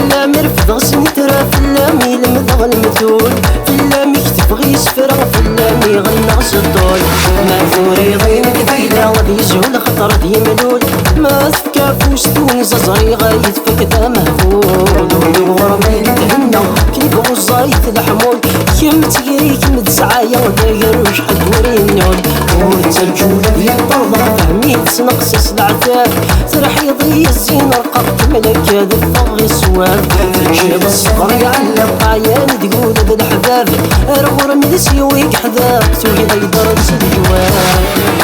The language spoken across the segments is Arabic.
فلا مرفض غسني ترى فلا ميلم ضغ المثول فلا ميكتب غي سفرة فلا ميغنى غسطول ما ثوري ضيمك ذيلا غادي يزول خطر دي ملول ما تفكافوش تونس زري غايت فكدا مهفول وغربي تهنى كيف غزايت الحمول كم تجري كم تسعايا وداير وش حد ورينول وتسجول بيا الطلبة فهميت تنقصص العتاب ترحي ضي الزين رقبت ملك هذا الفغي السواب جاب الصفر يعلق عيان تقول هذا الحباب رغور مدسي ويك حذاب توي ضيدر نسد جواب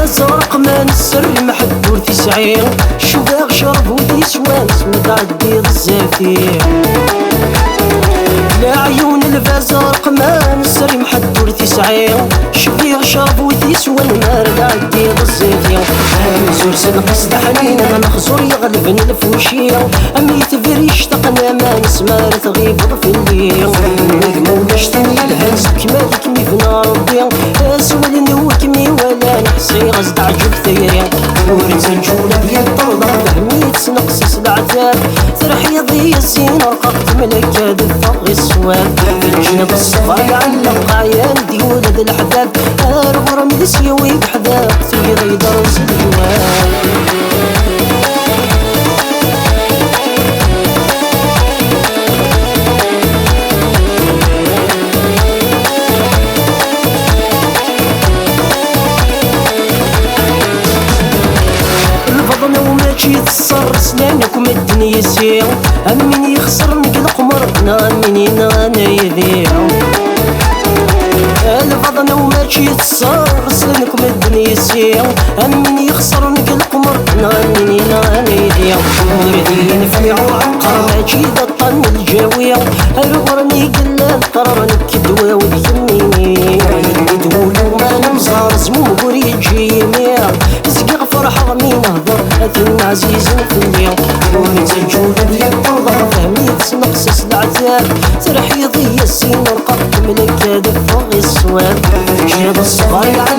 زرق ما نسر محدور تسعين شباغ شرب ودي سوانس متعدي الزافير لا عيون الفازرق ما نسر محدور تسعين شباغ شرب ودي سوان مارد عدي الزافير مزور سنقص دحنين انا نخزر يغلبني الفوشية امي تفير يشتقنا ما نسمار تغيب في الليل مولاش تاني الهز كمالك ميفنا ربي اسولني وكمي ولا نحصي غزد عجب ثيري وريت نجولة بيا الطلبة فهميت نقصص العتاب ترحي ضي الزين رققت ملك هذا الفغي السواب جنب الصفر يعلق عيان دي ولد الحباب ارغر مدسي ويك حذاب توي ضيدر وسد جواب يتصر سنانكم الدنيا سير أمين يخسر نقل قمرنا أمين أنا يذيع الفضنا وماشي يتصر سنانكم الدنيا سير أمين يخسر نقل قمرنا أمين أنا يذيع موردين فيعو عقر ماشي دطن الجاوية الغرني قلال قرر نكدوا وذيميني يدولو ما نمزار زمو قري جيمير زقيق فرحة مين هضر أثن عزيز في الليل ونتسجل بيا الطلبة فهميت نقصص العتاب ترحي ضي السين ورقبت ملك هذا الفغي السواب جاب الصغار